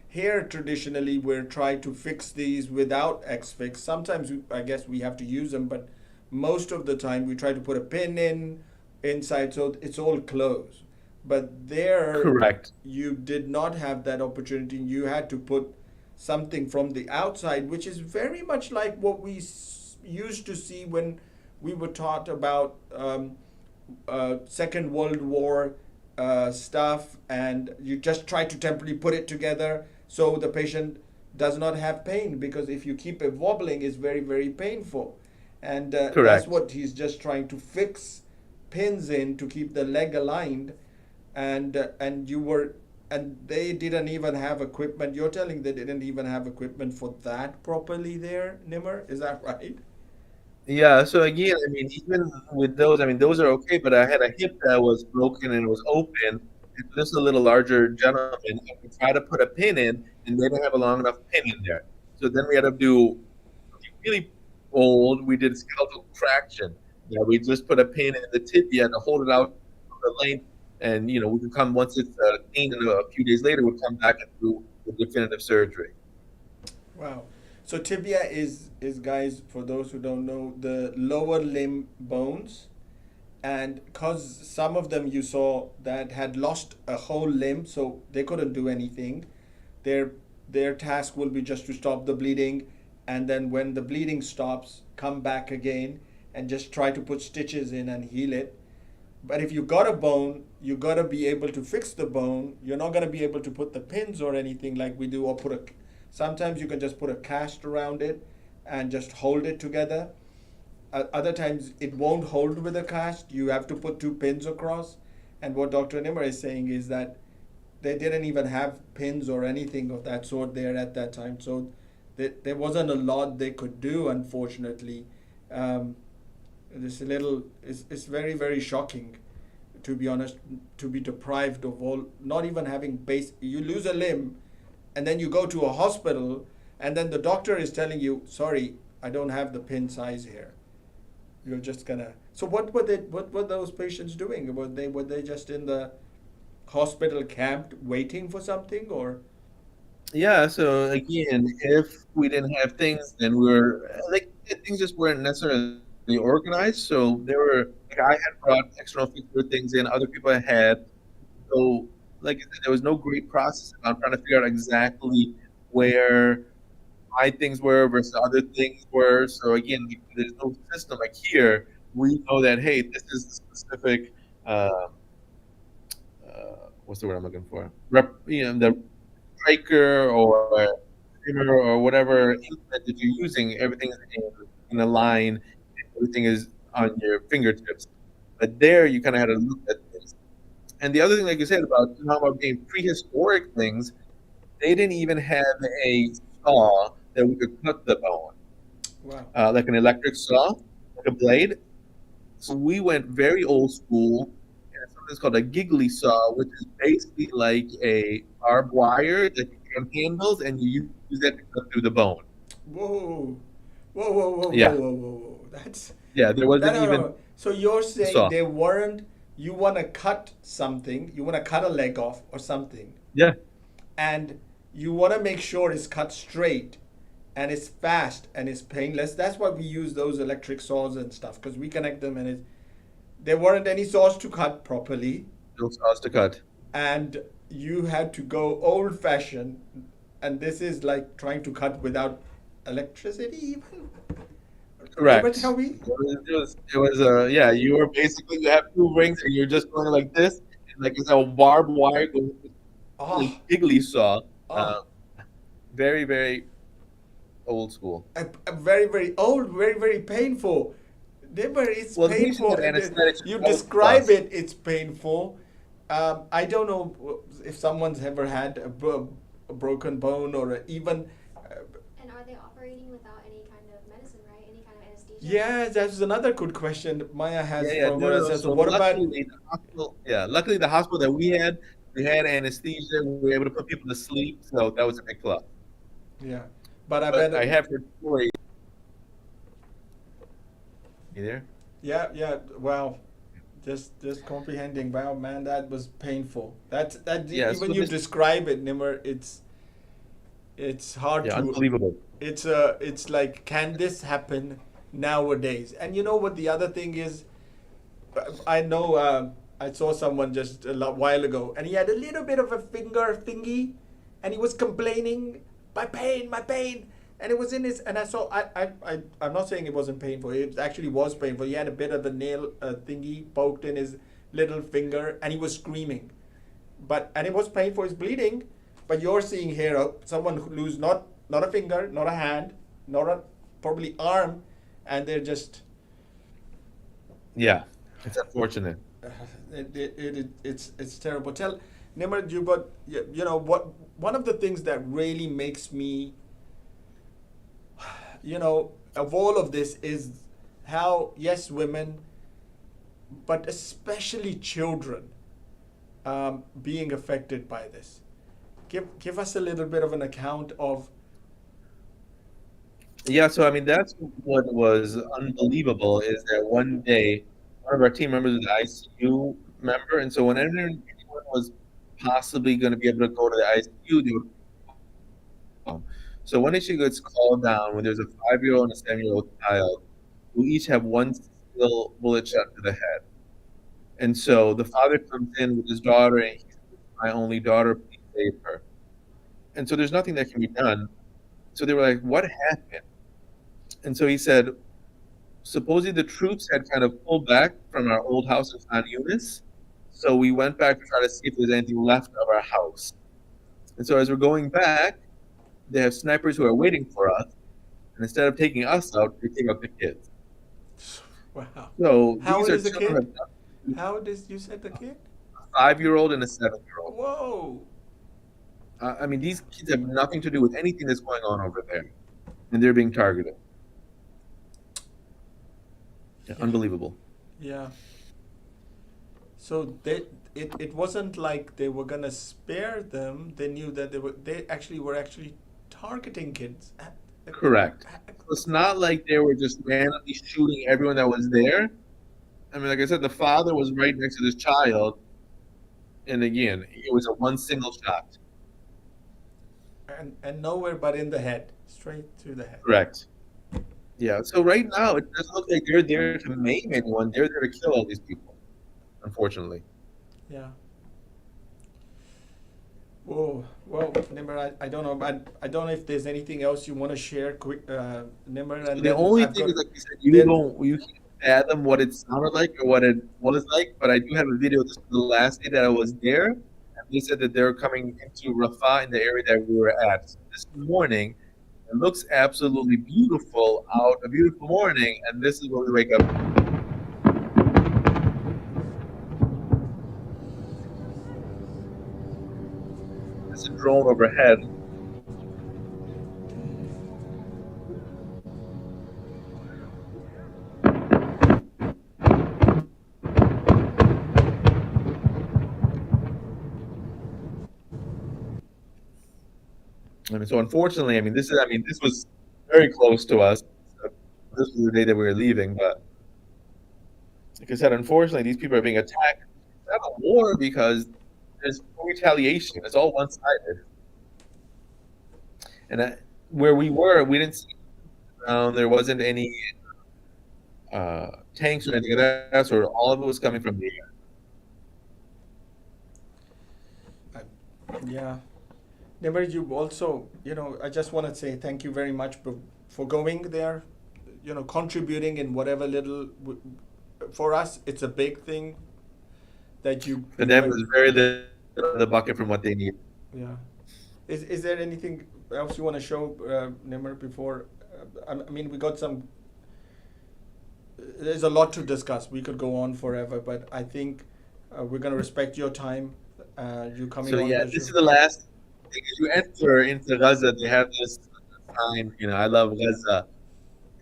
here traditionally we're trying to fix these without X-Fix. Sometimes I guess we have to use them, but most of the time we try to put a pin inside so it's all closed. But there, correct, you did not have that opportunity. You had to put something from the outside, which is very much like what we used to see when we were taught about Second World War stuff, and you just try to temporarily put it together so the patient does not have pain, because if you keep it wobbling, it's very, very painful. And that's what he's just trying to fix pins in to keep the leg aligned. And they didn't even have equipment. You're telling they didn't even have equipment for that properly there, Nimr? Is that right? Yeah, so again, I mean, even with those, I mean, those are okay, but I had a hip that was broken and it was open. And this is a little larger gentleman, and we tried to put a pin in, and they didn't have a long enough pin in there. So then we had to do really old, we did skeletal traction. Yeah, we just put a pin in the tibia to hold it out the length, and we can come once it's clean, and a few days later we'll come back and do the definitive surgery. Wow. So tibia is guys, for those who don't know, the lower limb bones, and because some of them you saw that had lost a whole limb, so they couldn't do anything. Their task will be just to stop the bleeding, and then when the bleeding stops, come back again and just try to put stitches in and heal it. But if you got a bone, you got to be able to fix the bone. You're not going to be able to put the pins or anything like we do, or sometimes you can just put a cast around it and just hold it together. Other times it won't hold with a cast. You have to put 2 pins across. And what Dr. Nimr is saying is that they didn't even have pins or anything of that sort there at that time. So there wasn't a lot they could do, unfortunately. It's very, very shocking, to be honest, to be deprived of all, not even having you lose a limb, and then you go to a hospital, and then the doctor is telling you, sorry, I don't have the pin size here. You're just gonna. So what were those patients doing? Were they just in the hospital camped waiting for something, or? Yeah. So again, if we didn't have things, then things just weren't necessarily organized. So there were, I had brought external things in, other people had. So like I said, there was no great process. I'm trying to figure out exactly where my things were versus other things were. So again, there's no system. Like here, we know that, hey, this is the specific, what's the word I'm looking for? The striker or trimmer or whatever implement that you're using, everything is in a line, everything is on your fingertips. But there, you kind of had to look at this. And the other thing, like you said, about being prehistoric things, they didn't even have a saw that we could cut the bone. Wow. Like an electric saw, like a blade. So we went very old school, and something's called a giggly saw, which is basically like a barbed wire that you can handles, and you use that to cut through the bone. Whoa. Whoa, whoa, whoa, Yeah. whoa, whoa, whoa, whoa. That's there wasn't no, even. no. So you're saying saw. they weren't, you want to cut something, you want to cut a leg off or something, Yeah. and you want to make sure it's cut straight and it's fast and it's painless. That's why we use those electric saws and stuff, because we connect them and there weren't any saws to cut properly. No saws to cut. And you had to go old fashioned, and this is like trying to cut without electricity even. Correct. But tell me. It was yeah. You have two rings and you're just going like this, and like it's a barbed wire going with Oh. giggly saw. Oh. Very, very old school. Very, very old, very, very painful. It's Well, painful. anesthetics You help describe us. it, it's painful. I don't know if someone's ever had a broken bone or even. And are they operating without any kind of medicine, right? Any kind of anesthesia? Yeah, that's another good question that Maya has from No, us. no, So what about? Luckily, the hospital that we had anesthesia. We were able to put people to sleep, so that was a big plus. Yeah, but I bet I have heard stories. You there? Yeah. Wow, just comprehending. Wow, man, that was painful. That Yeah, even so you this- describe it, Nimr. It's hard to. Unbelievable. It's like, can this happen nowadays? And you know what the other thing is? I know I saw someone just a while ago, and he had a little bit of a finger thingy, and he was complaining, my pain, and it was in his. And I saw, I'm not saying it wasn't painful. It actually was painful. He had a bit of the nail thingy poked in his little finger, and he was screaming, and it was painful. It's bleeding, but you're seeing here someone who lose not a finger, not a hand, not a probably arm, and they're just. Yeah, it's unfortunate. It's terrible. Tell Nimr, but you know what? One of the things that really makes me, of all of this is how yes, women, but especially children, being affected by this. Give us a little bit of an account of. Yeah, so I mean that's what was unbelievable is that one day one of our team members was an ICU member, and so when anyone was possibly going to be able to go to the ICU, they would. So when she gets called down, when there's a 5-year-old and a 7-year-old child who each have one single bullet shot to the head, and so the father comes in with his daughter, and he says, "My only daughter, please save her." And so there's nothing that can be done. So they were like, "What happened?" And so he said, supposedly the troops had kind of pulled back from our old house in Khan Yunis. So we went back to try to see if there's anything left of our house. And so as we're going back, they have snipers who are waiting for us. And instead of taking us out, they take out the kids. Wow. So How old these are is the children. kid? How old is you said the kid? A 5-year-old and a 7-year-old. Whoa. I mean, these kids have nothing to do with anything that's going on over there. And they're being targeted. Yeah, unbelievable. Yeah. So it wasn't like they were gonna spare them. They knew that they actually were targeting kids. Correct. So it's not like they were just randomly shooting everyone that was there. I mean, like I said, the father was right next to this child, and again, it was a one single shot. And nowhere but in the head, straight through the head. Correct. Yeah. So right now, it doesn't look like they're there to maim anyone. They're there to kill all these people. Unfortunately. Yeah. Whoa. Well, Nimr, I don't know, but I don't know if there's anything else you want to share, quick, Nimr. And The only thing is, like you said, you can't fathom what it sounded like or what it was like. But I do have a video. This was the last day that I was there, and they said that they're coming into Rafah in the area that we were at. So this morning, it looks absolutely beautiful out, a beautiful morning, and this is where we wake up. this drone overhead. I mean, so unfortunately, this was very close to us. This was the day that we were leaving, but like I said, unfortunately, these people are being attacked. It's not a war because there's no retaliation. It's all one-sided. And where we were, we didn't see there wasn't any tanks or anything like that. So all of it was coming from the air. Yeah. Nimr, you also, I just want to say thank you very much for going there, contributing in whatever little. For us, it's a big thing that you. For them, it was very little in the bucket from what they need. Yeah. Is there anything else you want to show, Nimr, before? We got some. There's a lot to discuss. We could go on forever, but I think we're going to respect your time. You coming on. So yeah, this is the last. As you enter into Gaza, they have this sign, I love Gaza.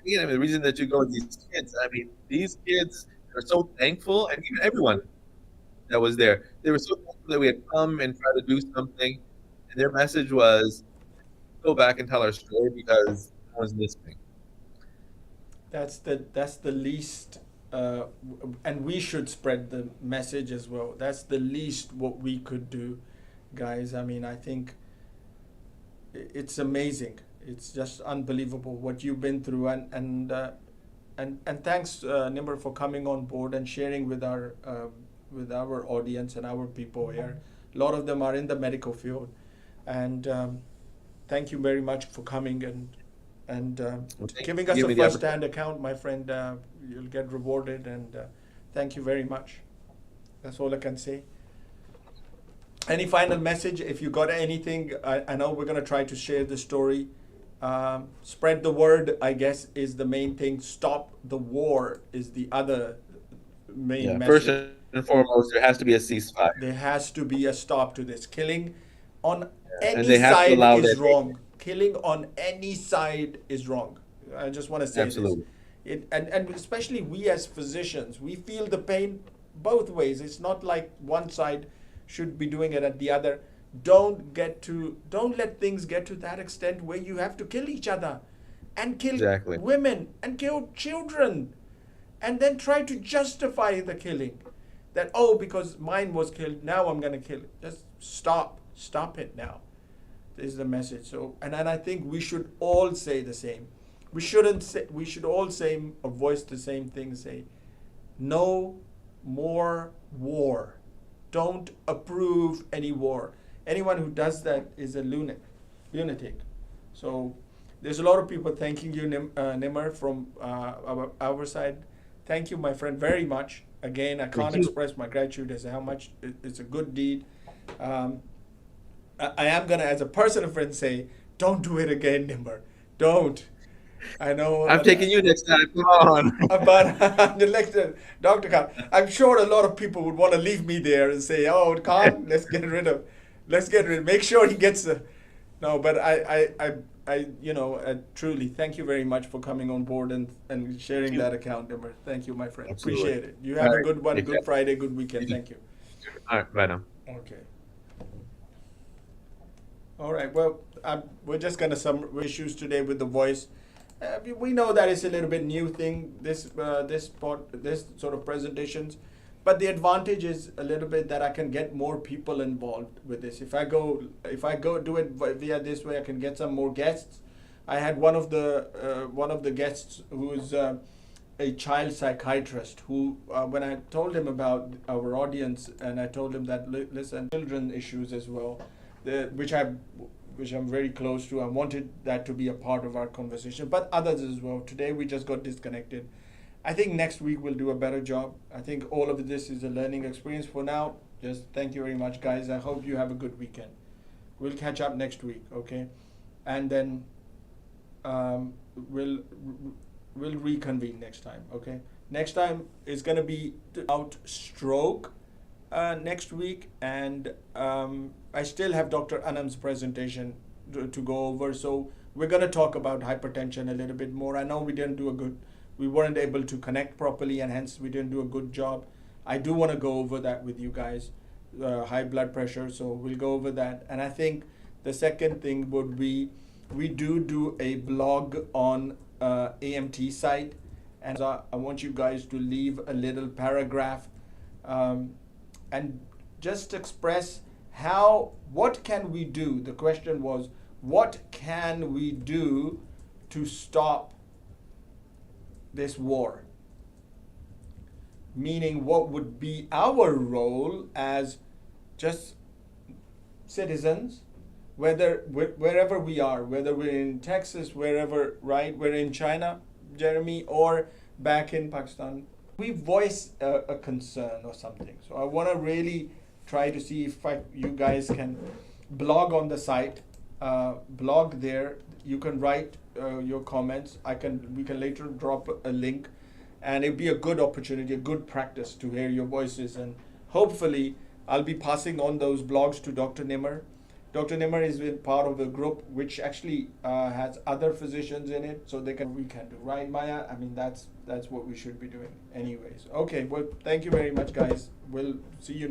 The reason that you go with these kids are so thankful, and even everyone that was there, they were so thankful that we had come and tried to do something. And their message was, go back and tell our story because no one's listening. That's the least, and we should spread the message as well. That's the least what we could do. Guys, I think it's amazing. It's just unbelievable what you've been through, and thanks, Nimr, for coming on board and sharing with our audience and our people here. A lot of them are in the medical field, and thank you very much for coming and giving us a first-hand account, my friend. You'll get rewarded, and thank you very much. That's all I can say. Any final message? If you got anything, I know we're going to try to share the story. Spread the word, I guess, is the main thing. Stop the war is the other main message. First and foremost, there has to be a ceasefire. There has to be a stop to this. Killing on any side is wrong. Killing on any side is wrong. I just want to say this. And especially we as physicians, we feel the pain both ways. It's not like one side should be doing it at the other. Don't let things get to that extent where you have to kill each other and kill women and kill children and then try to justify the killing. That, because mine was killed, now I'm going to kill it. Just stop it now. This is the message. So, and I think we should all say the same. We should all say or voice the same thing. Say, no more war. Don't approve any war. Anyone who does that is a lunatic. So there's a lot of people thanking you, Nimr, from our side. Thank you, my friend, very much. Again, I can't express my gratitude as how much it's a good deed. I am going to, as a personal friend, say, don't do it again, Nimr. Don't. I know. I'm taking you next time. Come on. But Dr. Khan, I'm sure a lot of people would want to leave me there and say, Khan, let's get rid of. Make sure he gets a. No, but I truly thank you very much for coming on board and sharing that account, Nimr. Thank you, my friend. Absolutely. Appreciate it. You have a good one, good Friday, good weekend. Thank you. All right, bye now. Okay. All right. Well, we're just gonna some issues today with the voice. We know that it's a little bit new thing. This sort of presentations, but the advantage is a little bit that I can get more people involved with this. If I go do it via this way, I can get some more guests. I had one of the guests who is a child psychiatrist who, when I told him about our audience and I told him that listen, children issues as well, which I'm very close to. I wanted that to be a part of our conversation, but others as well. Today we just got disconnected. I think next week we'll do a better job. I think all of this is a learning experience. For now, just thank you very much, guys. I hope you have a good weekend. We'll catch up next week, okay? And then we'll reconvene next time, okay? Next time is going to be about stroke. next week, and I still have Dr. Anam's presentation to go over. So we're going to talk about hypertension a little bit more. I know we weren't able to connect properly, and hence we didn't do a good job. I do want to go over that with you guys, high blood pressure. So we'll go over that. And I think the second thing would be, we do a blog on AMT site, and I want you guys to leave a little paragraph and just express what can we do? The question was, what can we do to stop this war? Meaning, what would be our role as just citizens, wherever we are, whether we're in Texas, wherever, right? We're in China, Jeremy, or back in Pakistan. We voice a concern or something. So I want to really try to see if you guys can blog on the site, blog there. You can write your comments. We can later drop a link, and it'd be a good opportunity, a good practice to hear your voices. And hopefully I'll be passing on those blogs to Dr. Nimr. Dr. Nimr is part of a group which actually has other physicians in it, so we can do, right, Maya? I mean, that's what we should be doing anyways. Okay, well, thank you very much, guys. We'll see you next